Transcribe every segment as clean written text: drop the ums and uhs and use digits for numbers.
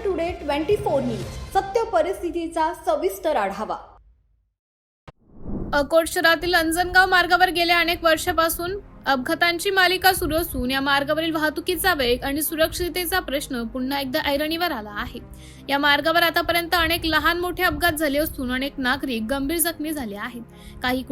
Today 24 news सत्य परिस्थितीचा सविस्तर आढावा। अकोट शहरातील अंजनगाव मार्गावर गेल्या अनेक वर्षापासून अपघातांची मालिका सुरू असून या मार्गावरील वाहतुकीचा वेग आणि सुरक्षिततेचा प्रश्न पुन्हा एकदा ऐरणीवर आला आहे। या मार्गावर आतापर्यंत अनेक लहान मोठे अपघात झाले असून अनेक नागरिक गंभीर जखमी झाले आहेत। काही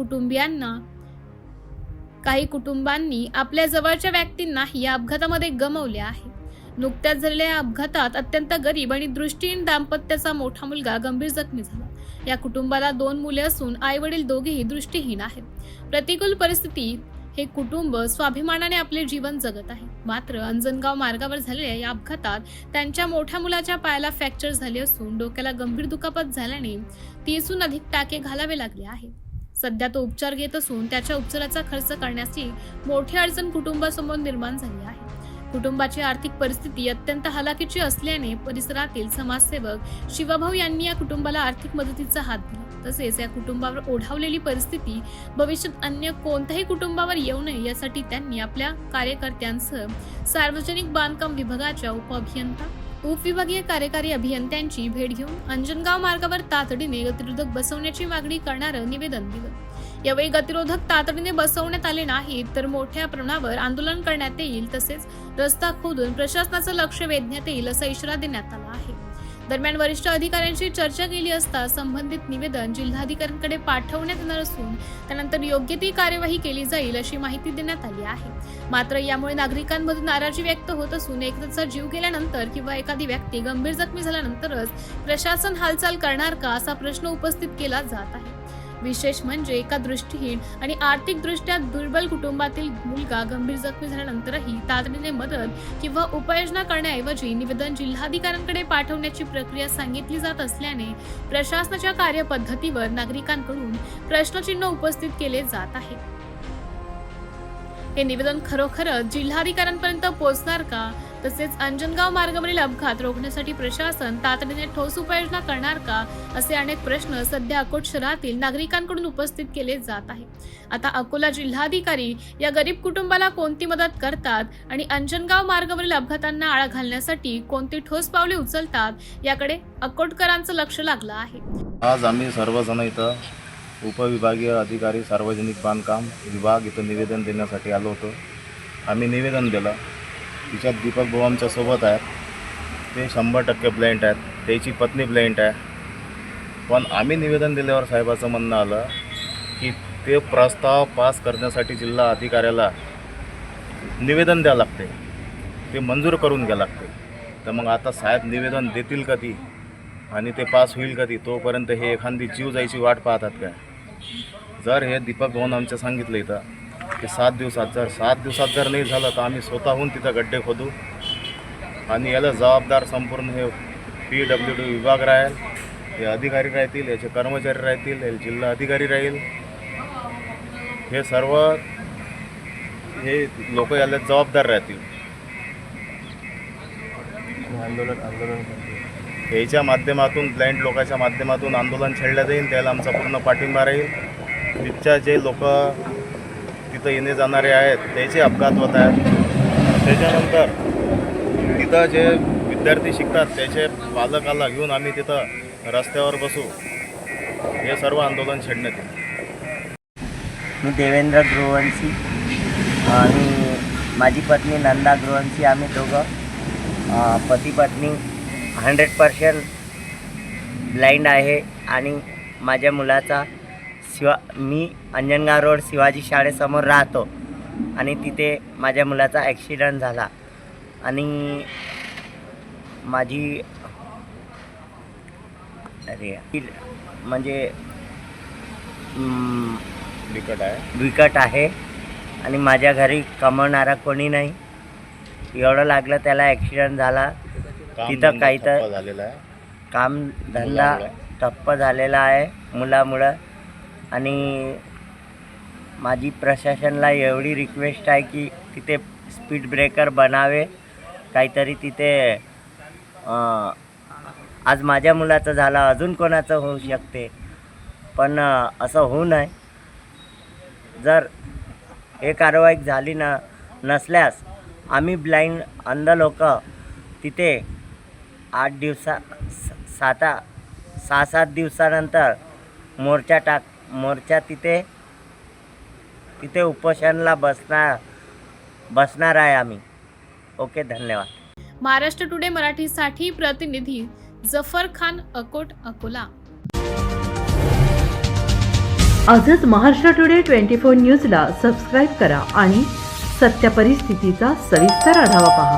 कुटुंबांनी आपल्या जवळच्या व्यक्तींनाही या अपघातामध्ये गमावले आहे। नुकत्याच झालेल्या या अपघातात अत्यंत गरीब आणि दृष्टीहीन दाम्पत्याचा मोठा मुलगा गंभीर जखमी झाला। या कुटुंबाला 2 मुले असून आई वडील दोघेही दृष्टीहीन आहेत। प्रतिकूल परिस्थितीत हे कुटुंब स्वाभिमानाने आपले जीवन जगत आहे। मात्र अंजनगाव मार्गावर झालेल्या या अपघातात त्यांच्या मोठ्या मुलाच्या पायाला फ्रॅक्चर झाले असून डोक्याला गंभीर दुखापत झाल्याने 30हून अधिक टाके घालावे लागले आहेत। सध्या तो उपचार घेत असून त्याच्या उपचाराचा खर्च करण्याची मोठी अडचण कुटुंबासमोर निर्माण झाली आहे। कुटुंबाची आर्थिक परिस्थिती अत्यंत हलाखीची असल्याने परिसरातील समाजसेवक शिवभाऊ यांनी या कुटुंबाला आर्थिक मदतीचा हात दिला। तसेच या कुटुंबावर ओढावलेली परिस्थिती भविष्यात अन्य कोणत्याही कुटुंबावर येऊ नये यासाठी त्यांनी आपल्या कार्यकर्त्यांसह सार्वजनिक बांधकाम विभागाच्या उपविभागीय कार्यकारी अभियंत्यांची भेट घेऊन अंजनगाव मार्गावर तातडीने गतिरोधक बसवण्याची मागणी करणारं निवेदन दिलं। यावेळी गतिरोधक तातडीने बसवण्यात आले नाही तर मोठ्या प्रमाणावर आंदोलन करण्यात येईल, तसेच रस्ता खोदून प्रशासनाचं लक्ष वेधण्यात येईल असा इशारा देण्यात आला आहे। दरम्यान वरिष्ठ अधिकाऱ्यांशी चर्चा केली असता संबंधित निवेदन जिल्हाधिकाऱ्यांकडे पाठवण्यात येणार असून त्यानंतर योग्य ती कार्यवाही केली जाईल अशी माहिती देण्यात आली आहे। मात्र यामुळे नागरिकांमध्ये नाराजी व्यक्त होत असून एखाद्याचा जीव गेल्यानंतर किंवा एखादी व्यक्ती गंभीर जखमी झाल्यानंतरच प्रशासन हालचाल करणार का असा प्रश्न उपस्थित केला जात आहे। विशेष म्हणजे एका दृष्टीहीन आणि आर्थिकदृष्ट्या दुर्बल कुटुंबातील मुलगा गंभीर जखमी झाल्यानंतरही तातडीने मदत किंवा उपाययोजना करण्याऐवजी निवेदन जिल्हाधिकाऱ्यांकडे पाठवण्याची प्रक्रिया सांगितली जात असल्याने प्रशासनाच्या कार्यपद्धतीवर नागरिकांकडून प्रश्नचिन्ह उपस्थित केले जात आहे। हे निवेदन खरोखरच जिल्हाधिकाऱ्यांपर्यंत पोहोचणार का? तसेच अंजनगाव मार्गावरील अपघात रोखण्यासाठी प्रशासन तातडीने ठोस उपाययोजना करणार का? असे अनेक प्रश्न सध्या अकोट शहरातील नागरिकांकडून उपस्थित केले जात आहे। आता अकोला जिल्हाधिकारी या गरीब कुटुंबाला कोणती मदत करतात आणि अंजनगाव मार्गावरील अपघातांना आळा घालण्यासाठी कोणती ठोस पावले उचलतात याकडे अकोटकरांचं लक्ष लागलं आहे। आज आम्ही सर्वजण इथं उपविभागीय अधिकारी सार्वजनिक बांधकाम विभाग इथं निवेदन देण्यासाठी आलो होतो। आम्ही निवेदन दिलं, तिच्यात दीपक भाऊ आमच्या सोबत आहेत, ते 100% ब्लाइंड आहेत, त्याची पत्नी ब्लाइंड आहे। पण आम्ही निवेदन दिल्यावर साहेबाचं म्हणणं आलं की ते प्रस्ताव पास करण्यासाठी जिल्हा अधिकाऱ्याला निवेदन द्यावं लागते, ते मंजूर करून घ्यावं लागते। तर मग आता साहेब निवेदन देतील कधी आणि ते पास होईल कधी? तोपर्यंत हे एखादी जीव जायची वाट पाहतात काय? जर हे दीपक भाऊन आमचं सांगितलं इथं की 7 दिवसात जर नाही झालं तर आम्ही स्वतःहून तिथं गड्डे खोदू आणि याला जबाबदार संपूर्ण हे PWD विभाग राहील, हे अधिकारी राहतील, याचे कर्मचारी राहतील, हे जिल्हा अधिकारी राहील, हे सर्व हे लोक याला जबाबदार राहतील। आंदोलन याच्या माध्यमातून ब्लाइंड लोकांच्या माध्यमातून आंदोलन छेडलं जाईल, त्याला आमचा पूर्ण पाठिंबा राहील। तिथच्या जे लोक तिथं येणे जाणारे आहेत त्याचे अपघात होत आहेत, त्याच्यानंतर तिथं जे विद्यार्थी शिकतात त्याचे पालकाला घेऊन आम्ही तिथं रस्त्यावर बसू, हे सर्व आंदोलन छेडण्यात येईल। मी देवेंद्र गृहवंशी आणि माझी पत्नी नंदा गृहवंशी, आम्ही दोघं पती पत्नी 100% ब्लाइंड आहे। आणि माझ्या मुलाचा मी अंजनगाव रोड शिवाजी शाळेसमोर राहतो आणि तिथे माझ्या मुलाचा ॲक्सिडेंट झाला आणि माझी म्हणजे बिकट आहे आणि माझ्या घरी कमवणारा कोणी नाही। एवढं लागलं त्याला, ॲक्सिडेंट झाला, तिथं काही तर झालेलं आहे, काम धंदा ठप्प झालेला आहे मुलामुळं। आणि माझी प्रशासनाला एवढी रिक्वेस्ट आहे की तिथे स्पीड ब्रेकर बनावे काहीतरी तिथे। आज माझ्या मुलाचं झालं, अजून कोणाचं होऊ शकते, पण असं होऊ नये। जर हे कारवाई झाली नसल्यास आम्ही ब्लाइंड अंध लोक तिथे 6-7 दिवसानंतर मोर्चा तिथे उपोषणला बसणार आहे आम्ही. ओके, धन्यवाद. महाराष्ट्र टुडे मराठीसाठी प्रतिनिधी जफर खान, अकोट, अकोला. आजच महाराष्ट्र टुडे 24 न्यूजला सबस्क्राईब करा आणि सत्य परिस्थितीचा सविस्तर आढावा पहा.